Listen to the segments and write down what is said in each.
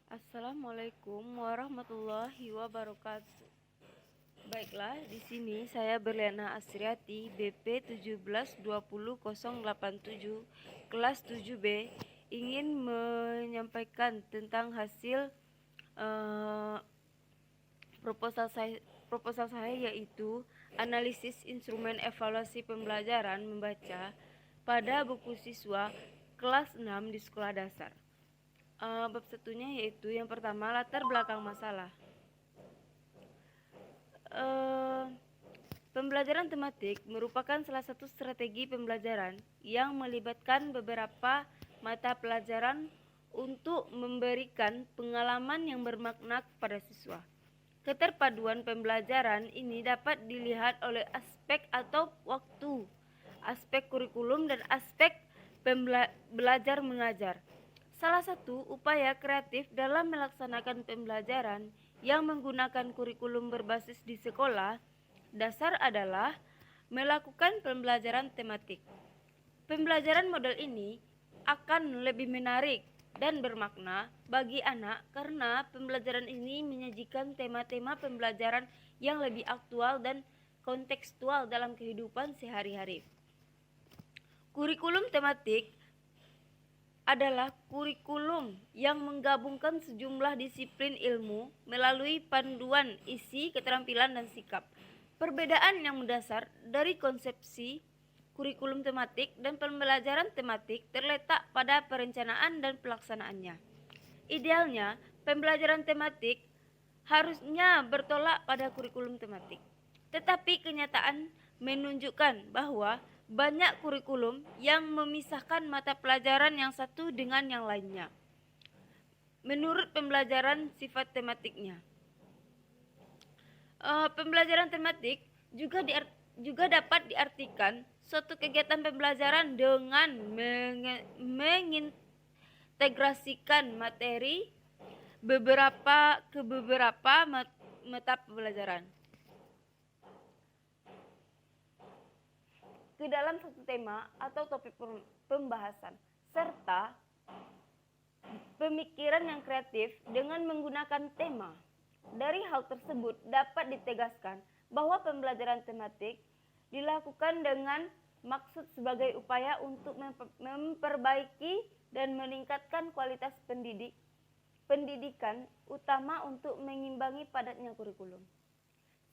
Assalamualaikum warahmatullahi wabarakatuh. Baiklah, di sini saya Berliana Asriati, BP 1720087, kelas 7B, ingin menyampaikan tentang hasil proposal saya yaitu analisis instrumen evaluasi pembelajaran membaca pada buku siswa kelas 6 di sekolah dasar. Bab satunya yaitu yang pertama, latar belakang masalah. Pembelajaran tematik merupakan salah satu strategi pembelajaran yang melibatkan beberapa mata pelajaran untuk memberikan pengalaman yang bermakna kepada siswa. Keterpaduan pembelajaran ini dapat dilihat oleh aspek atau waktu, aspek kurikulum, dan aspek belajar mengajar. Salah satu upaya kreatif dalam melaksanakan pembelajaran yang menggunakan kurikulum berbasis di sekolah dasar adalah melakukan pembelajaran tematik. Pembelajaran model ini akan lebih menarik dan bermakna bagi anak karena pembelajaran ini menyajikan tema-tema pembelajaran yang lebih aktual dan kontekstual dalam kehidupan sehari-hari. Kurikulum tematik adalah kurikulum yang menggabungkan sejumlah disiplin ilmu melalui panduan isi, keterampilan, dan sikap. Perbedaan yang mendasar dari konsepsi kurikulum tematik dan pembelajaran tematik terletak pada perencanaan dan pelaksanaannya. Idealnya, pembelajaran tematik harusnya bertolak pada kurikulum tematik. Tetapi kenyataan menunjukkan bahwa banyak kurikulum yang memisahkan mata pelajaran yang satu dengan yang lainnya menurut pembelajaran sifat tematiknya. Pembelajaran tematik juga dapat diartikan suatu kegiatan pembelajaran dengan mengintegrasikan materi ke beberapa mata pembelajaran ke dalam satu tema atau topik pembahasan, serta pemikiran yang kreatif dengan menggunakan tema. Dari hal tersebut dapat ditegaskan bahwa pembelajaran tematik dilakukan dengan maksud sebagai upaya untuk memperbaiki dan meningkatkan kualitas pendidikan, utama untuk mengimbangi padatnya kurikulum.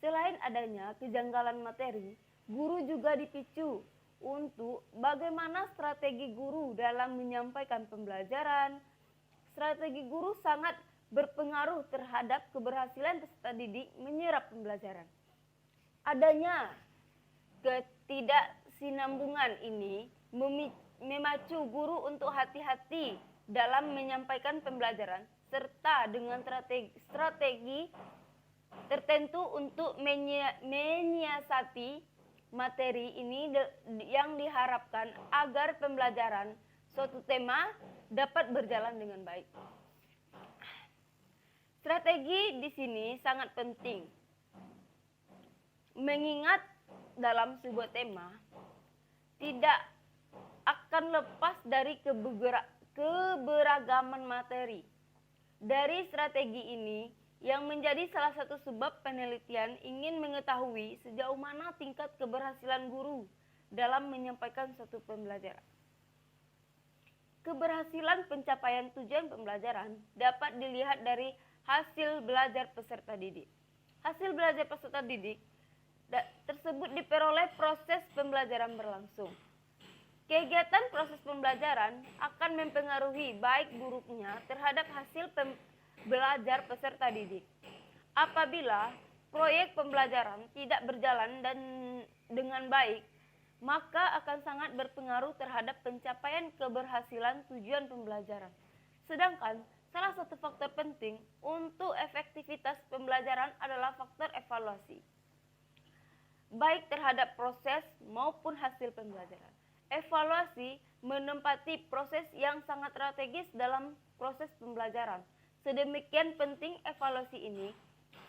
Selain adanya kejanggalan materi, guru juga dipicu untuk bagaimana strategi guru dalam menyampaikan pembelajaran. Strategi guru sangat berpengaruh terhadap keberhasilan peserta didik menyerap pembelajaran. Adanya ketidaksinambungan ini memacu guru untuk hati-hati dalam menyampaikan pembelajaran serta dengan strategi tertentu untuk menyiasati materi ini yang diharapkan agar pembelajaran suatu tema dapat berjalan dengan baik. Strategi di sini sangat penting, mengingat dalam sebuah tema tidak akan lepas dari keberagaman materi. Dari strategi ini yang menjadi salah satu sebab penelitian ingin mengetahui sejauh mana tingkat keberhasilan guru dalam menyampaikan suatu pembelajaran. Keberhasilan pencapaian tujuan pembelajaran dapat dilihat dari hasil belajar peserta didik. Hasil belajar peserta didik tersebut diperoleh proses pembelajaran berlangsung. Kegiatan proses pembelajaran akan mempengaruhi baik buruknya terhadap hasil belajar peserta didik. Apabila proyek pembelajaran tidak berjalan dengan baik, maka akan sangat berpengaruh terhadap pencapaian keberhasilan tujuan pembelajaran. Sedangkan salah satu faktor penting untuk efektivitas pembelajaran adalah faktor evaluasi, baik terhadap proses maupun hasil pembelajaran. Evaluasi menempati proses yang sangat strategis dalam proses pembelajaran. Sedemikian penting evaluasi ini,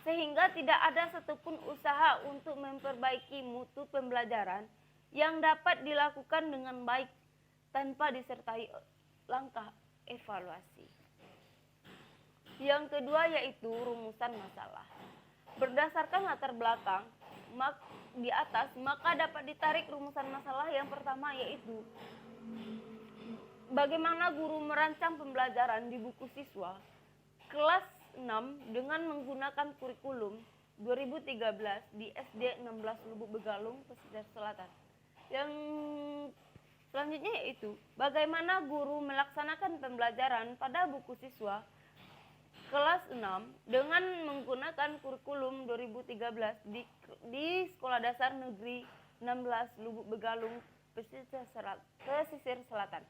sehingga tidak ada satupun usaha untuk memperbaiki mutu pembelajaran yang dapat dilakukan dengan baik tanpa disertai langkah evaluasi. Yang kedua yaitu rumusan masalah. Berdasarkan latar belakang di atas, maka dapat ditarik rumusan masalah. Yang pertama yaitu bagaimana guru merancang pembelajaran di buku siswa kelas 6 dengan menggunakan kurikulum 2013 di SD 16 Lubuk Begalung, Pesisir Selatan. Yang selanjutnya yaitu bagaimana guru melaksanakan pembelajaran pada buku siswa kelas 6 dengan menggunakan kurikulum 2013 di Sekolah Dasar Negeri 16 Lubuk Begalung, Pesisir Selatan.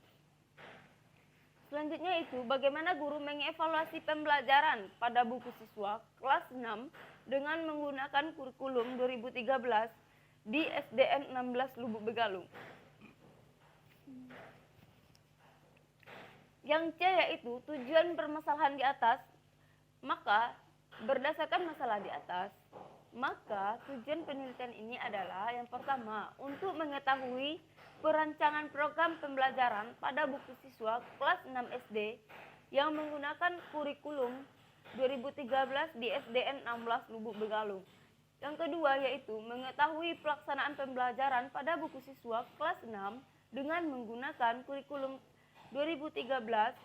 Selanjutnya itu bagaimana guru mengevaluasi pembelajaran pada buku siswa kelas 6 dengan menggunakan kurikulum 2013 di SDN 16 Lubuk Begalung. Yang C yaitu tujuan permasalahan di atas. Maka berdasarkan masalah di atas, maka tujuan penelitian ini adalah yang pertama untuk mengetahui perancangan program pembelajaran pada buku siswa kelas 6 SD yang menggunakan kurikulum 2013 di SDN 16 Lubuk Begalung. Yang kedua yaitu mengetahui pelaksanaan pembelajaran pada buku siswa kelas 6 dengan menggunakan kurikulum 2013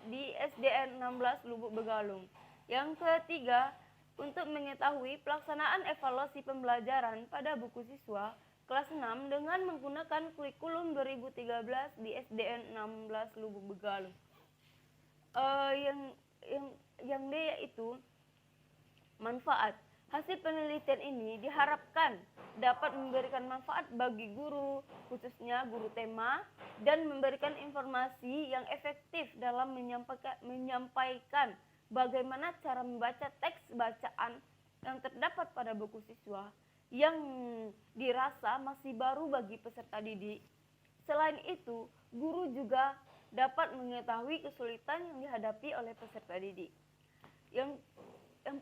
di SDN 16 Lubuk Begalung. Yang ketiga, untuk mengetahui pelaksanaan evaluasi pembelajaran pada buku siswa kelas 6 dengan menggunakan kurikulum 2013 di SDN 16 Lubuk Begalung. Yang D yaitu manfaat. Hasil penelitian ini diharapkan dapat memberikan manfaat bagi guru, khususnya guru tema, dan memberikan informasi yang efektif dalam menyampaikan bagaimana cara membaca teks bacaan yang terdapat pada buku siswa yang dirasa masih baru bagi peserta didik. Selain itu, guru juga dapat mengetahui kesulitan yang dihadapi oleh peserta didik. Yang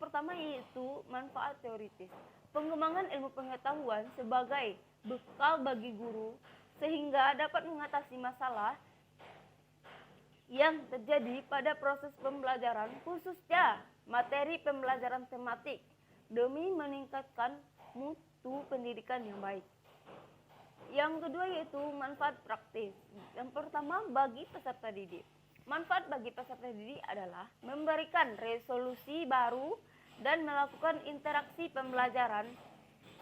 pertama yaitu manfaat teoritis. Pengembangan ilmu pengetahuan sebagai bekal bagi guru sehingga dapat mengatasi masalah yang terjadi pada proses pembelajaran, khususnya materi pembelajaran tematik, demi meningkatkan mutu pendidikan yang baik. Yang kedua yaitu manfaat praktis. Yang pertama bagi peserta didik. Manfaat bagi peserta didik adalah memberikan resolusi baru dan melakukan interaksi pembelajaran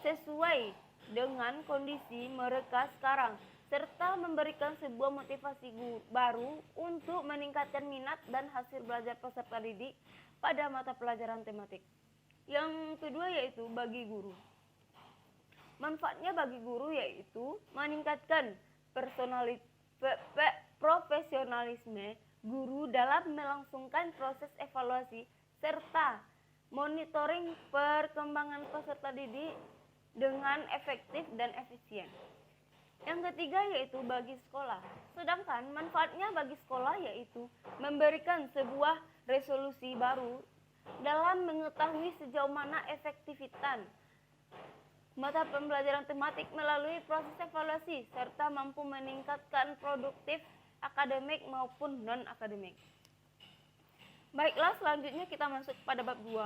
sesuai dengan kondisi mereka sekarang, serta memberikan sebuah motivasi baru untuk meningkatkan minat dan hasil belajar peserta didik pada mata pelajaran tematik. Yang kedua yaitu bagi guru. Manfaatnya bagi guru yaitu meningkatkan profesionalisme guru dalam melangsungkan proses evaluasi serta monitoring perkembangan peserta didik dengan efektif dan efisien. Yang ketiga yaitu bagi sekolah. Sedangkan manfaatnya bagi sekolah yaitu memberikan sebuah resolusi baru dalam mengetahui sejauh mana efektivitas mata pembelajaran tematik melalui proses evaluasi serta mampu meningkatkan produktif akademik maupun non-akademik. Baiklah, selanjutnya kita masuk pada bab 2.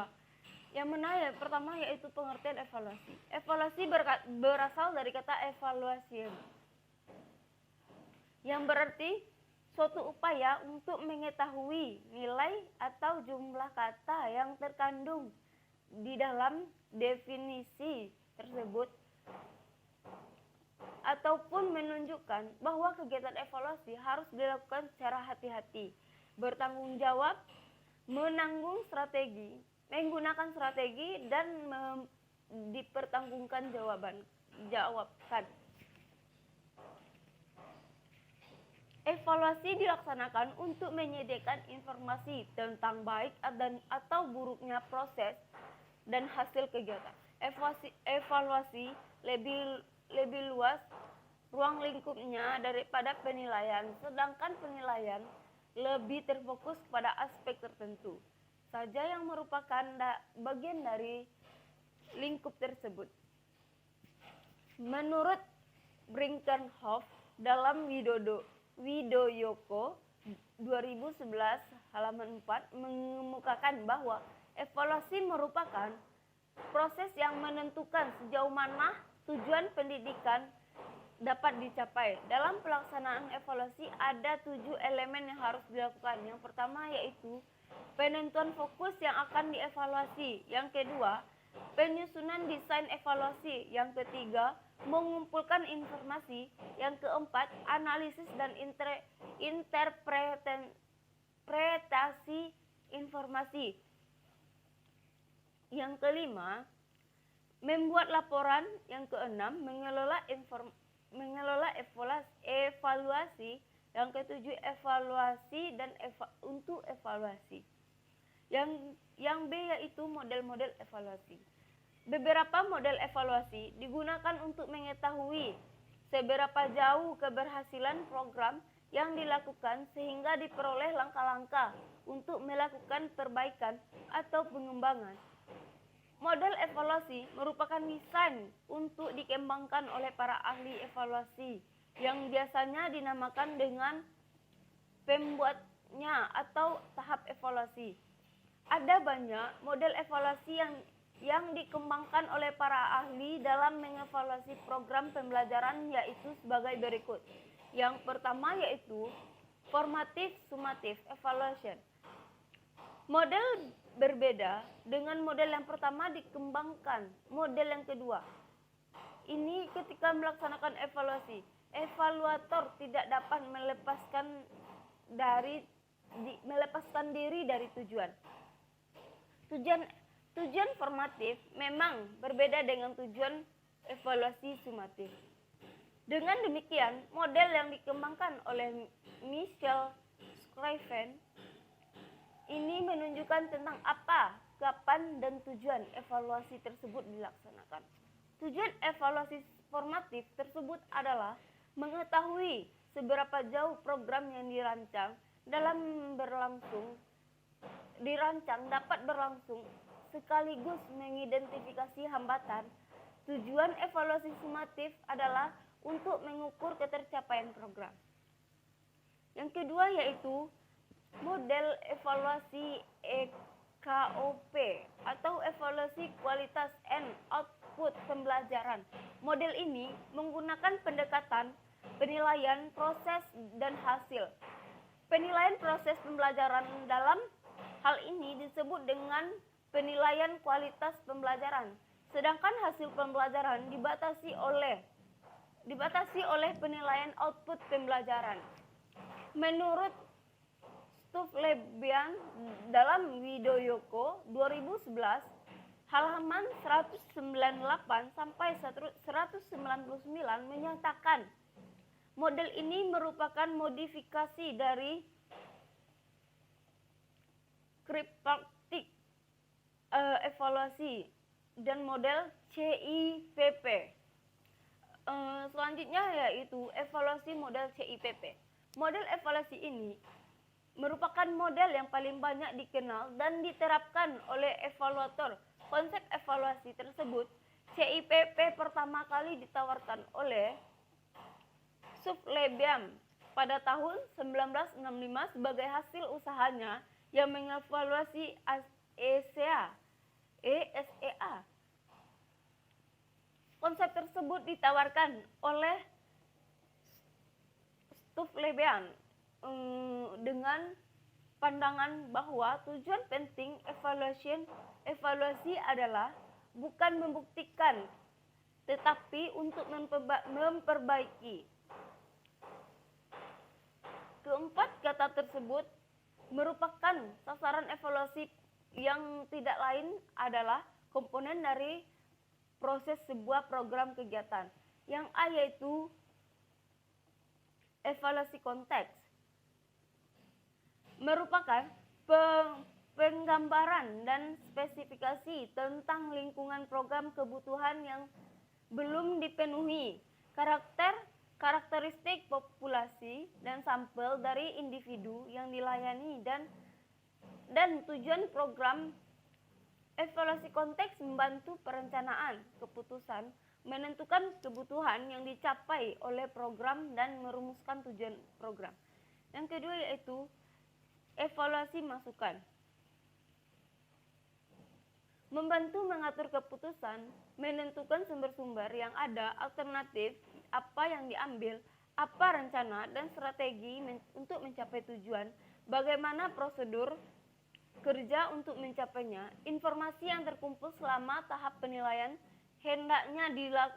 Yang mana pertama yaitu pengertian evaluasi. Evaluasi berasal dari kata evaluation, yang berarti suatu upaya untuk mengetahui nilai atau jumlah kata yang terkandung di dalam definisi tersebut, ataupun menunjukkan bahwa kegiatan evaluasi harus dilakukan secara hati-hati, bertanggung jawab, menggunakan strategi dan dipertanggungan jawabkan. Evaluasi dilaksanakan untuk menyediakan informasi tentang baik atau buruknya proses dan hasil kegiatan. Evaluasi lebih luas ruang lingkupnya daripada penilaian, sedangkan penilaian lebih terfokus pada aspek tertentu saja yang merupakan bagian dari lingkup tersebut. Menurut Brinkenhoff dalam Widoyoko 2011 halaman 4 mengemukakan bahwa evaluasi merupakan proses yang menentukan sejauh mana tujuan pendidikan dapat dicapai. Dalam pelaksanaan evaluasi ada 7 elemen yang harus dilakukan. Yang pertama yaitu penentuan fokus yang akan dievaluasi. Yang kedua, penyusunan desain evaluasi. Yang ketiga, mengumpulkan informasi. Yang keempat, analisis dan interpretasi informasi. Yang kelima, membuat laporan. Yang keenam, mengelola evaluasi. Yang ketujuh, evaluasi dan untuk evaluasi. Yang B yaitu model-model evaluasi. Beberapa model evaluasi digunakan untuk mengetahui seberapa jauh keberhasilan program yang dilakukan sehingga diperoleh langkah-langkah untuk melakukan perbaikan atau pengembangan. Model evaluasi merupakan desain untuk dikembangkan oleh para ahli evaluasi yang biasanya dinamakan dengan pembuatnya atau tahap evaluasi. Ada banyak model evaluasi yang dikembangkan oleh para ahli dalam mengevaluasi program pembelajaran yaitu sebagai berikut. Yang pertama yaitu formative summative evaluation. Model berbeda dengan model yang pertama dikembangkan model yang kedua. Ini ketika melaksanakan evaluasi, evaluator tidak dapat melepaskan diri dari tujuan. Tujuan formatif memang berbeda dengan tujuan evaluasi sumatif. Dengan demikian, model yang dikembangkan oleh Michel Scriven ini menunjukkan tentang apa, kapan, dan tujuan evaluasi tersebut dilaksanakan. Tujuan evaluasi formatif tersebut adalah mengetahui seberapa jauh program yang dirancang dapat berlangsung sekaligus mengidentifikasi hambatan. Tujuan evaluasi sumatif adalah untuk mengukur ketercapaian program. Yang kedua yaitu model evaluasi EKOP atau evaluasi kualitas and output pembelajaran. Model ini menggunakan pendekatan penilaian proses dan hasil. Penilaian proses pembelajaran dalam hal ini disebut dengan penilaian kualitas pembelajaran, sedangkan hasil pembelajaran dibatasi oleh penilaian output pembelajaran. Menurut Stuflebian dalam Widoyoko 2011 halaman 198 sampai 199 menyatakan model ini merupakan modifikasi dari tripartite evaluasi dan model CIPP. Selanjutnya yaitu evaluasi model CIPP. Model evaluasi ini merupakan model yang paling banyak dikenal dan diterapkan oleh evaluator. Konsep evaluasi tersebut CIPP pertama kali ditawarkan oleh Stuflebian pada tahun 1965 sebagai hasil usahanya yang mengevaluasi ESEA. Konsep tersebut ditawarkan oleh Stuflebian dengan pandangan bahwa tujuan penting evaluasi adalah bukan membuktikan tetapi untuk memperbaiki. Keempat kata tersebut merupakan sasaran evaluasi yang tidak lain adalah komponen dari proses sebuah program kegiatan. Yang A yaitu evaluasi konteks. Merupakan penggambaran dan spesifikasi tentang lingkungan program kebutuhan yang belum dipenuhi, karakteristik populasi dan sampel dari individu yang dilayani dan tujuan program. Evaluasi konteks membantu perencanaan keputusan, menentukan kebutuhan yang dicapai oleh program dan merumuskan tujuan program. Yang kedua yaitu Evaluasi masukan. Membantu mengatur keputusan, menentukan sumber-sumber yang ada, alternatif, apa yang diambil, apa rencana dan strategi untuk mencapai tujuan, bagaimana prosedur kerja untuk mencapainya, informasi yang terkumpul selama tahap penilaian hendaknya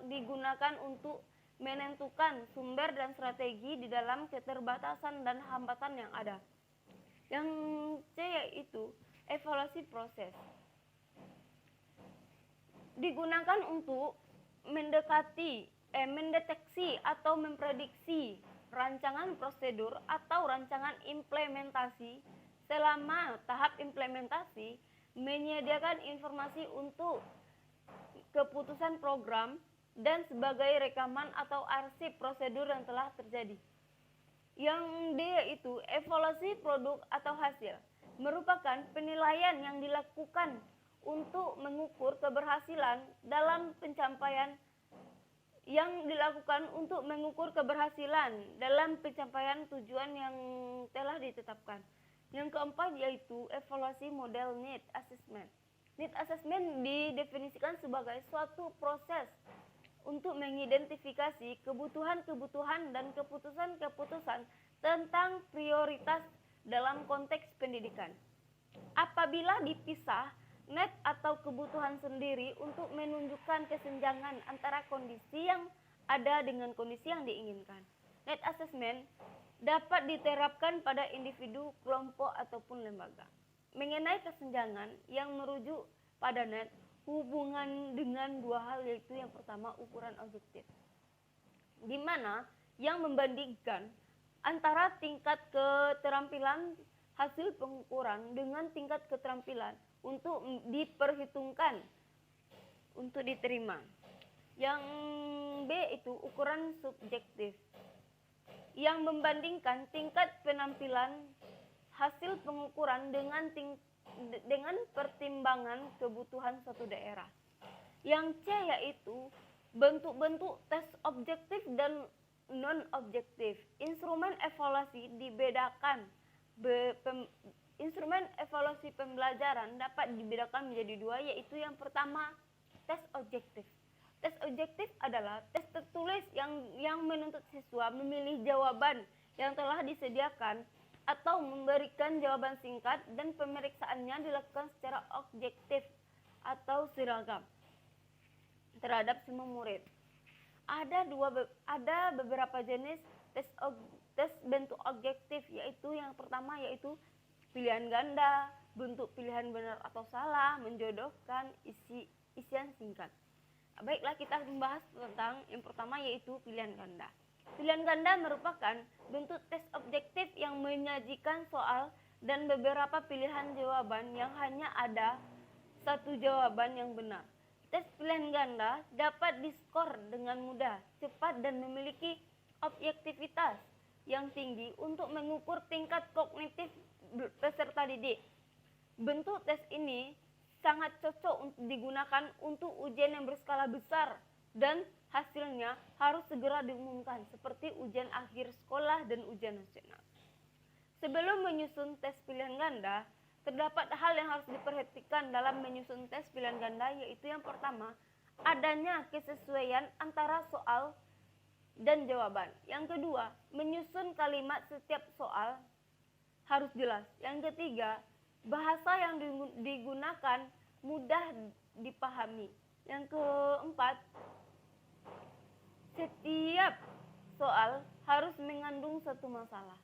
digunakan untuk menentukan sumber dan strategi di dalam keterbatasan dan hambatan yang ada. Yang C yaitu evaluasi proses. Digunakan untuk mendeteksi atau memprediksi rancangan prosedur atau rancangan implementasi selama tahap implementasi, menyediakan informasi untuk keputusan program dan sebagai rekaman atau arsip prosedur yang telah terjadi. Yang D yaitu evaluasi produk atau hasil, merupakan penilaian yang dilakukan untuk mengukur keberhasilan dalam pencapaian tujuan yang telah ditetapkan. Yang keempat yaitu evaluasi model need assessment. Need assessment didefinisikan sebagai suatu proses untuk mengidentifikasi kebutuhan-kebutuhan dan keputusan-keputusan tentang prioritas dalam konteks pendidikan. Apabila dipisah, need atau kebutuhan sendiri untuk menunjukkan kesenjangan antara kondisi yang ada dengan kondisi yang diinginkan. Need assessment dapat diterapkan pada individu, kelompok, ataupun lembaga. Mengenai kesenjangan yang merujuk pada need, hubungan dengan dua hal yaitu yang pertama ukuran objektif, di mana yang membandingkan antara tingkat keterampilan hasil pengukuran dengan tingkat keterampilan untuk diperhitungkan untuk diterima. Yang B itu ukuran subjektif, yang membandingkan tingkat penampilan hasil pengukuran dengan pertimbangan kebutuhan suatu daerah. Yang C yaitu bentuk-bentuk tes objektif dan non-objektif. Instrumen evaluasi dibedakan. Instrumen evaluasi pembelajaran dapat dibedakan menjadi dua, yaitu yang pertama tes objektif. Tes objektif adalah tes tertulis yang menuntut siswa memilih jawaban yang telah disediakan atau memberikan jawaban singkat dan pemeriksaannya dilakukan secara objektif atau seragam terhadap semua murid. Ada beberapa jenis tes bentuk objektif, yaitu yang pertama yaitu pilihan ganda, bentuk pilihan benar atau salah, menjodohkan, isian singkat. Baiklah, kita membahas tentang yang pertama yaitu pilihan ganda. Pilihan ganda merupakan bentuk tes objektif yang menyajikan soal dan beberapa pilihan jawaban yang hanya ada satu jawaban yang benar. Tes pilihan ganda dapat diskor dengan mudah, cepat, dan memiliki objektivitas yang tinggi untuk mengukur tingkat kognitif peserta didik. Bentuk tes ini sangat cocok digunakan untuk ujian yang berskala besar dan hasilnya harus segera diumumkan seperti ujian akhir sekolah dan ujian nasional. Sebelum menyusun tes pilihan ganda, terdapat hal yang harus diperhatikan dalam menyusun tes pilihan ganda, yaitu yang pertama, adanya kesesuaian antara soal dan jawaban. Yang kedua, menyusun kalimat setiap soal harus jelas. Yang ketiga, bahasa yang digunakan mudah dipahami. Yang keempat, setiap soal harus mengandung satu masalah.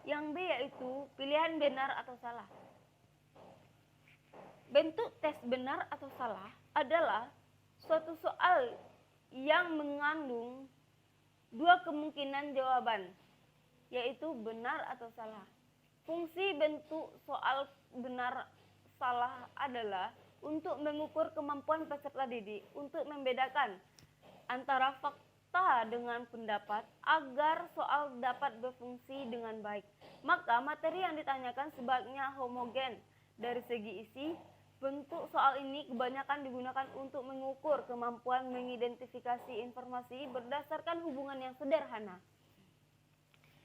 Yang B yaitu pilihan benar atau salah. Bentuk tes benar atau salah adalah suatu soal yang mengandung dua kemungkinan jawaban, yaitu benar atau salah. Fungsi bentuk soal benar salah adalah untuk mengukur kemampuan peserta didik untuk membedakan antara fakta dengan pendapat agar soal dapat berfungsi dengan baik. Maka materi yang ditanyakan sebaiknya homogen dari segi isi. Bentuk soal ini kebanyakan digunakan untuk mengukur kemampuan mengidentifikasi informasi berdasarkan hubungan yang sederhana.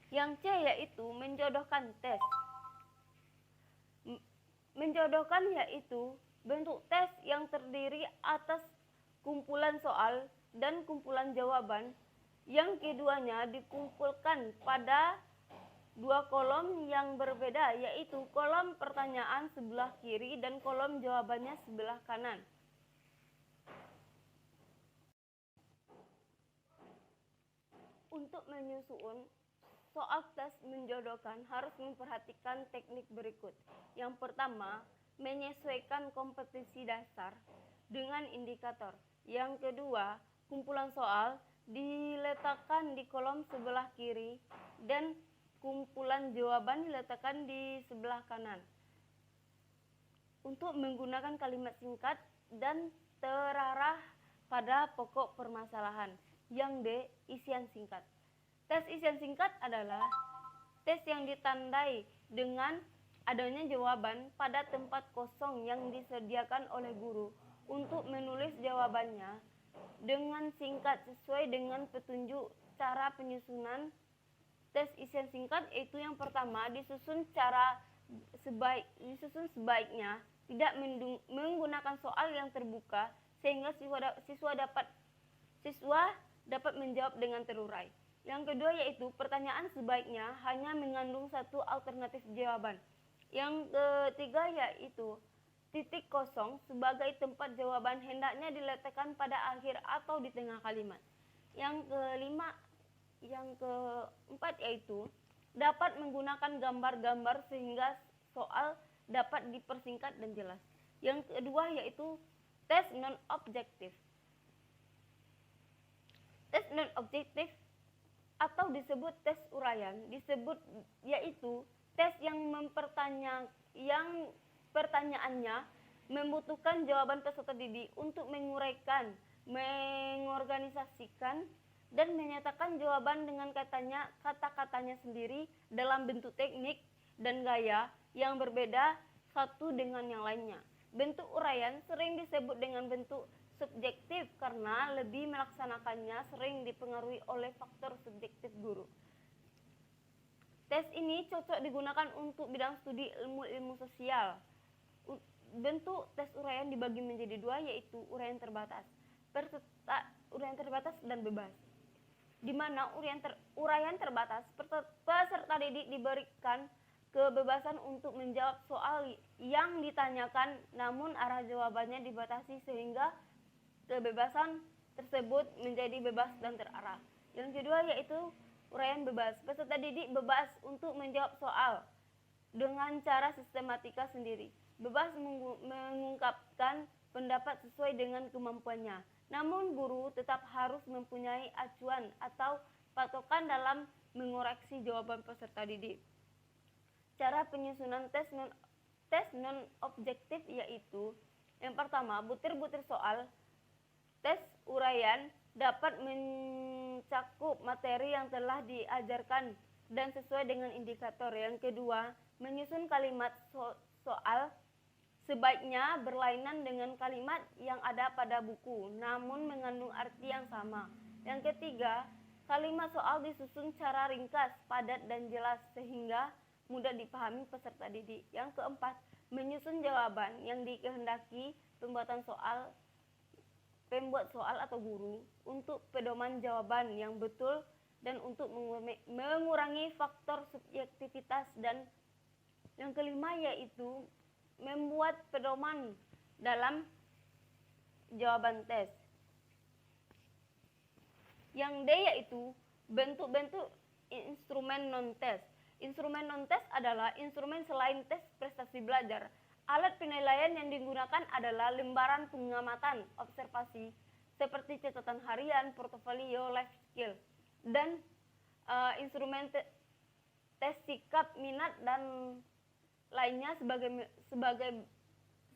Yang C yaitu menjodohkan tes. Menjodohkan yaitu bentuk tes yang terdiri atas kumpulan soal dan kumpulan jawaban yang keduanya dikumpulkan pada dua kolom yang berbeda, yaitu kolom pertanyaan sebelah kiri dan kolom jawabannya sebelah kanan. Untuk menyusun soal tes menjodohkan harus memperhatikan teknik berikut. Yang pertama, menyesuaikan kompetensi dasar dengan indikator. Yang kedua, kumpulan soal diletakkan di kolom sebelah kiri dan kumpulan jawaban diletakkan di sebelah kanan. Untuk menggunakan kalimat singkat dan terarah pada pokok permasalahan. Yang D, isian singkat. Tes isian singkat adalah tes yang ditandai dengan adanya jawaban pada tempat kosong yang disediakan oleh guru untuk menulis jawabannya dengan singkat sesuai dengan petunjuk cara penyusunan tes isian singkat. Yaitu yang pertama, disusun sebaiknya tidak menggunakan soal yang terbuka sehingga siswa dapat menjawab dengan terurai. Yang kedua yaitu pertanyaan sebaiknya hanya mengandung satu alternatif jawaban. Yang ketiga yaitu titik kosong sebagai tempat jawaban hendaknya diletakkan pada akhir atau di tengah kalimat. Yang keempat yaitu dapat menggunakan gambar-gambar sehingga soal dapat dipersingkat dan jelas. Yang kedua yaitu tes non-objektif. Tes non-objektif atau disebut tes uraian yaitu tes yang pertanyaannya membutuhkan jawaban peserta didik untuk menguraikan, mengorganisasikan, dan menyatakan jawaban dengan kata-katanya sendiri dalam bentuk teknik dan gaya yang berbeda satu dengan yang lainnya. Bentuk uraian sering disebut dengan bentuk subjektif karena lebih melaksanakannya sering dipengaruhi oleh faktor subjektif guru. Tes ini cocok digunakan untuk bidang studi ilmu-ilmu sosial. Bentuk tes uraian dibagi menjadi dua, yaitu uraian terbatas dan bebas. Di mana uraian terbatas, peserta didik diberikan kebebasan untuk menjawab soal yang ditanyakan, namun arah jawabannya dibatasi sehingga kebebasan tersebut menjadi bebas dan terarah. Yang kedua yaitu uraian bebas. Peserta didik bebas untuk menjawab soal dengan cara sistematika sendiri. Bebas mengungkapkan pendapat sesuai dengan kemampuannya. Namun guru tetap harus mempunyai acuan atau patokan dalam mengoreksi jawaban peserta didik. Cara penyusunan tes non-objektif yaitu yang pertama, butir-butir soal. Tes uraian dapat mencakup materi yang telah diajarkan dan sesuai dengan indikator. Yang kedua, menyusun kalimat soal sebaiknya berlainan dengan kalimat yang ada pada buku, namun mengandung arti yang sama. Yang ketiga, kalimat soal disusun secara ringkas, padat, dan jelas sehingga mudah dipahami peserta didik. Yang keempat, menyusun jawaban yang dikehendaki pembuat soal atau guru untuk pedoman jawaban yang betul dan untuk mengurangi faktor subjektivitas. Dan yang kelima yaitu membuat pedoman dalam jawaban tes. Yang D yaitu bentuk-bentuk instrumen non-tes. Instrumen non-tes adalah instrumen selain tes prestasi belajar. Alat penilaian yang digunakan adalah lembaran pengamatan observasi seperti catatan harian, portofolio, life skill, dan instrumen tes sikap, minat, dan lainnya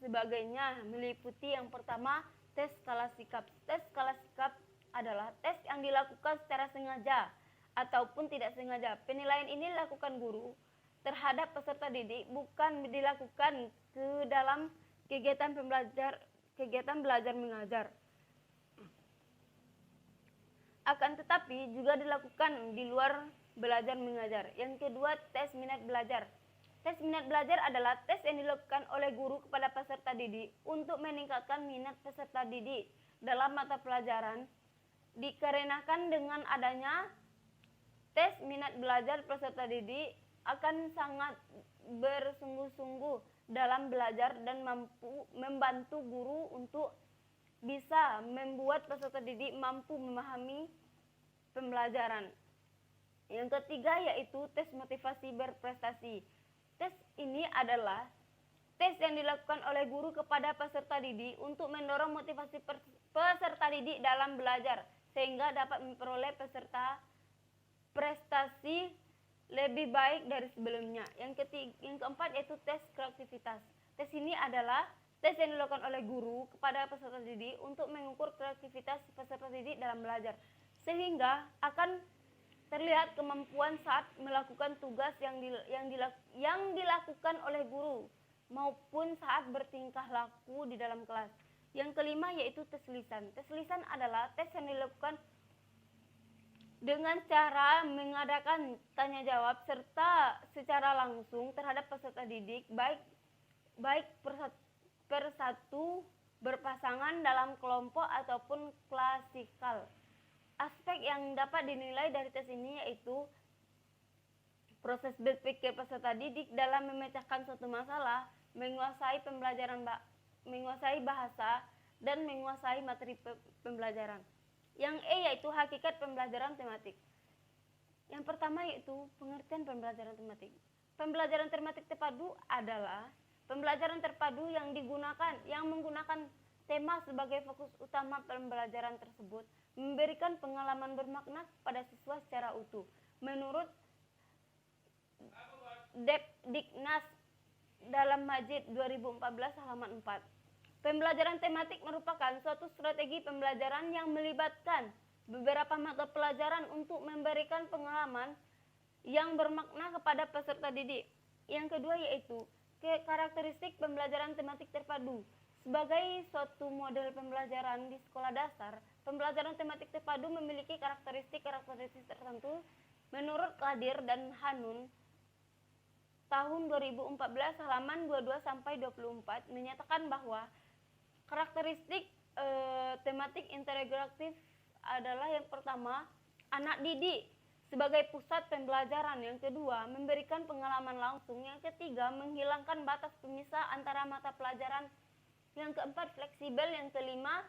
sebagainya meliputi yang pertama, tes skala sikap. Tes skala sikap adalah tes yang dilakukan secara sengaja ataupun tidak sengaja. Penilaian ini dilakukan guru terhadap peserta didik, bukan dilakukan ke dalam kegiatan belajar mengajar. Akan tetapi juga dilakukan di luar belajar mengajar. Yang kedua, tes minat belajar. Tes minat belajar adalah tes yang dilakukan oleh guru kepada peserta didik untuk meningkatkan minat peserta didik dalam mata pelajaran. Dikarenakan dengan adanya tes minat belajar, peserta didik akan sangat bersungguh-sungguh dalam belajar dan mampu membantu guru untuk bisa membuat peserta didik mampu memahami pembelajaran. Yang ketiga yaitu tes motivasi berprestasi. Tes ini adalah tes yang dilakukan oleh guru kepada peserta didik untuk mendorong motivasi peserta didik dalam belajar sehingga dapat memperoleh peserta prestasi lebih baik dari sebelumnya. Yang keempat yaitu tes kreativitas. Tes ini adalah tes yang dilakukan oleh guru kepada peserta didik untuk mengukur kreativitas peserta didik dalam belajar sehingga akan terlihat kemampuan saat melakukan tugas yang dilakukan oleh guru maupun saat bertingkah laku di dalam kelas. Yang kelima yaitu tes lisan. Tes lisan adalah tes yang dilakukan dengan cara mengadakan tanya jawab serta secara langsung terhadap peserta didik baik persatu, berpasangan, dalam kelompok ataupun klasikal. Aspek yang dapat dinilai dari tes ini yaitu proses berpikir peserta didik dalam memecahkan suatu masalah, menguasai menguasai bahasa, dan menguasai materi pembelajaran. Yang yaitu hakikat pembelajaran tematik. Yang pertama yaitu pengertian pembelajaran tematik. Pembelajaran tematik terpadu adalah pembelajaran terpadu yang menggunakan tema sebagai fokus utama pembelajaran tersebut, memberikan pengalaman bermakna pada siswa secara utuh. Menurut Depdiknas dalam Majid 2014 halaman 4, pembelajaran tematik merupakan suatu strategi pembelajaran yang melibatkan beberapa mata pelajaran untuk memberikan pengalaman yang bermakna kepada peserta didik. Yang kedua yaitu karakteristik pembelajaran tematik terpadu. Sebagai suatu model pembelajaran di sekolah dasar, pembelajaran tematik terpadu memiliki karakteristik tertentu. Menurut Kadir dan Hanun tahun 2014 halaman 22 sampai 24 menyatakan bahwa karakteristik tematik integratif adalah yang pertama, anak didik sebagai pusat pembelajaran. Yang kedua, memberikan pengalaman langsung. Yang ketiga, menghilangkan batas pemisah antara mata pelajaran. Yang keempat, fleksibel. Yang kelima,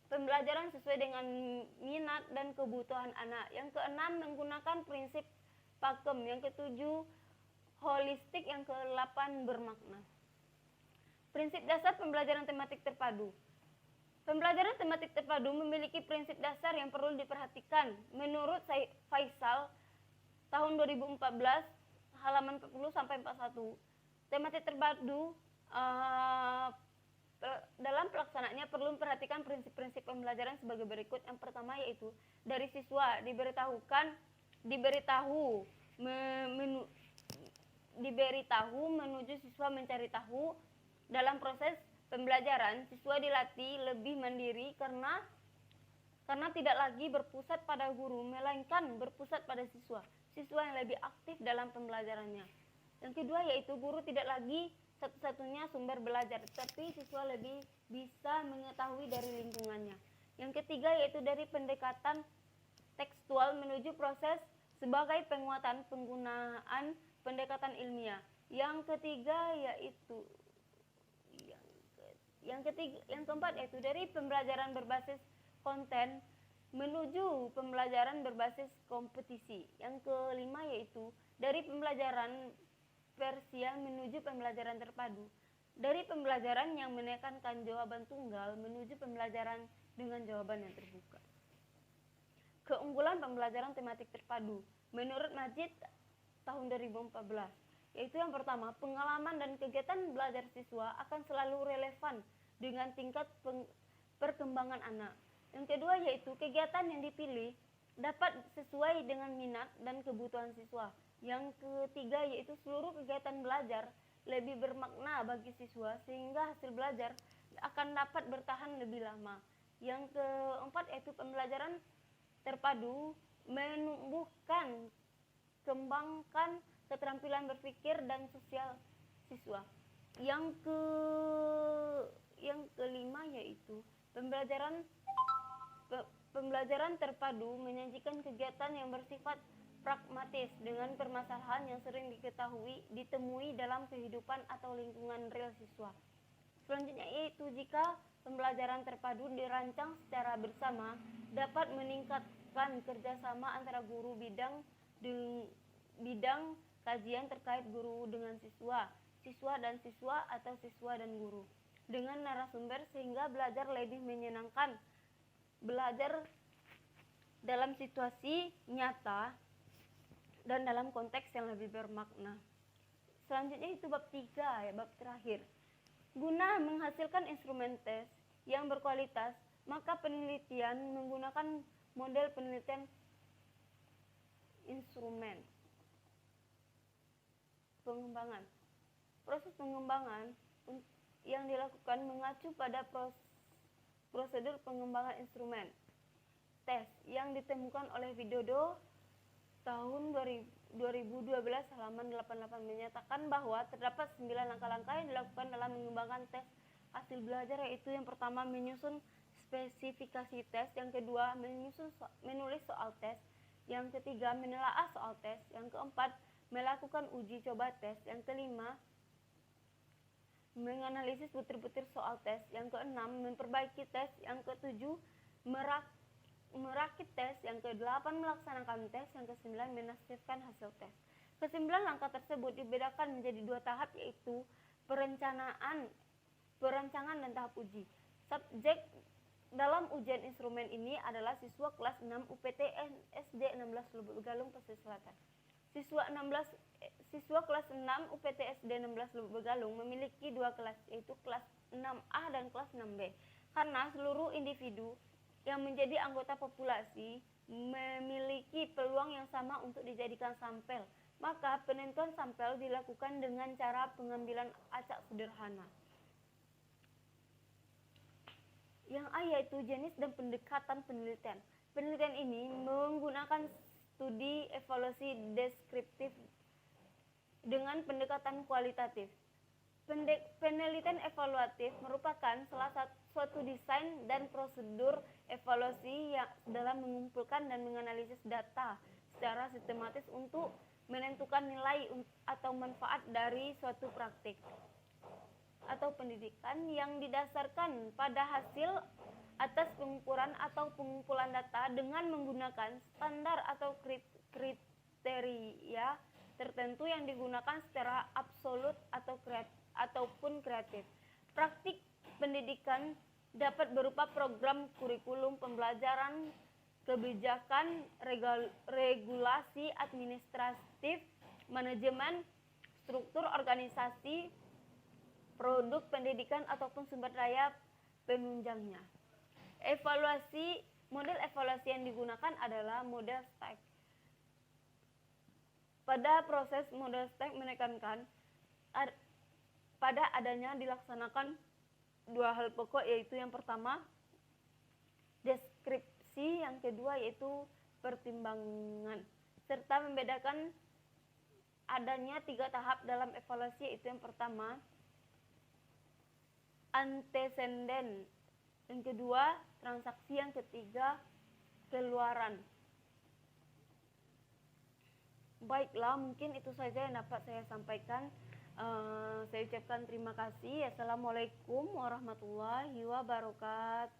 pembelajaran sesuai dengan minat dan kebutuhan anak. Yang keenam, menggunakan prinsip pakem. Yang ketujuh, holistik. Yang kedelapan, bermakna. Prinsip dasar pembelajaran tematik terpadu. Pembelajaran tematik terpadu memiliki prinsip dasar yang perlu diperhatikan. Menurut Faisal tahun 2014 halaman 40 sampai 41, tematik terpadu dalam pelaksanaannya perlu memperhatikan prinsip-prinsip pembelajaran sebagai berikut. Yang pertama yaitu dari siswa diberitahu menuju siswa mencari tahu. Dalam proses pembelajaran, siswa dilatih lebih mandiri karena tidak lagi berpusat pada guru, melainkan berpusat pada siswa yang lebih aktif dalam pembelajarannya. Yang kedua yaitu guru tidak lagi satu-satunya sumber belajar, tapi siswa lebih bisa mengetahui dari lingkungannya. Yang ketiga yaitu dari pendekatan tekstual menuju proses sebagai penguatan penggunaan pendekatan ilmiah. Yang keempat yaitu dari pembelajaran berbasis konten menuju pembelajaran berbasis kompetisi. Yang kelima yaitu dari pembelajaran parsial menuju pembelajaran terpadu. Dari pembelajaran yang menekankan jawaban tunggal menuju pembelajaran dengan jawaban yang terbuka. Keunggulan pembelajaran tematik terpadu menurut Majid tahun 2014 yaitu yang pertama, pengalaman dan kegiatan belajar siswa akan selalu relevan dengan tingkat perkembangan anak. Yang kedua yaitu kegiatan yang dipilih dapat sesuai dengan minat dan kebutuhan siswa. Yang ketiga yaitu seluruh kegiatan belajar lebih bermakna bagi siswa sehingga hasil belajar akan dapat bertahan lebih lama. Yang keempat yaitu pembelajaran terpadu menumbuhkan kembangkan keterampilan berpikir dan sosial siswa. Yang kelima yaitu pembelajaran terpadu menyajikan kegiatan yang bersifat pragmatis dengan permasalahan yang sering ditemui dalam kehidupan atau lingkungan real siswa. Selanjutnya yaitu jika pembelajaran terpadu dirancang secara bersama dapat meningkatkan kerjasama antara guru bidang kajian terkait guru dengan siswa dan siswa atau siswa dan guru dengan narasumber sehingga belajar lebih menyenangkan. Belajar dalam situasi nyata dan dalam konteks yang lebih bermakna. Selanjutnya itu bab 3 ya, bab terakhir. Guna menghasilkan instrumen tes yang berkualitas, maka penelitian menggunakan model penelitian instrumen. Pengembangan. Proses pengembangan yang dilakukan mengacu pada prosedur pengembangan instrumen tes yang ditemukan oleh Widodo tahun 2012 halaman 88 menyatakan bahwa terdapat 9 langkah-langkah yang dilakukan dalam mengembangkan tes hasil belajar, yaitu yang pertama menyusun spesifikasi tes, yang kedua menulis soal tes, yang ketiga menelaah soal tes, yang keempat melakukan uji coba tes, yang kelima menganalisis butir-butir soal tes, yang keenam memperbaiki tes, yang ketujuh merakit tes, yang ke-8 melaksanakan tes, yang ke-9 menafsirkan hasil tes. Ke-9 langkah tersebut dibedakan menjadi 2 tahap, yaitu perancangan dan tahap uji. Subjek dalam ujian instrumen ini adalah siswa kelas 6 UPT SD 16 Lubuk Begalung, Pesisir Selatan. Siswa kelas 6 UPT SD 16 Lubuk Begalung memiliki 2 kelas, yaitu kelas 6A dan kelas 6B. Karena seluruh individu yang menjadi anggota populasi memiliki peluang yang sama untuk dijadikan sampel, maka penentuan sampel dilakukan dengan cara pengambilan acak sederhana. Yang A yaitu jenis dan pendekatan penelitian. Penelitian ini menggunakan studi evaluasi deskriptif dengan pendekatan kualitatif. Penelitian evaluatif merupakan suatu desain dan prosedur evaluasi yang dalam mengumpulkan dan menganalisis data secara sistematis untuk menentukan nilai atau manfaat dari suatu praktik atau pendidikan yang didasarkan pada hasil atas pengukuran atau pengumpulan data dengan menggunakan standar atau kriteria tertentu yang digunakan secara absolut ataupun kreatif. Praktik pendidikan dapat berupa program kurikulum pembelajaran, kebijakan, regulasi administratif, manajemen, struktur organisasi, produk pendidikan ataupun sumber daya penunjangnya. Model evaluasi yang digunakan adalah model STACK. Pada proses model STACK menekankan pada adanya dilaksanakan 2 hal pokok, yaitu yang pertama deskripsi, yang kedua yaitu pertimbangan, serta membedakan adanya 3 tahap dalam evaluasi, yaitu yang pertama antesenden, yang kedua transaksi, yang ketiga keluaran. Baiklah, mungkin itu saja yang dapat saya sampaikan. Saya ucapkan terima kasih. Assalamualaikum warahmatullahi wabarakatuh.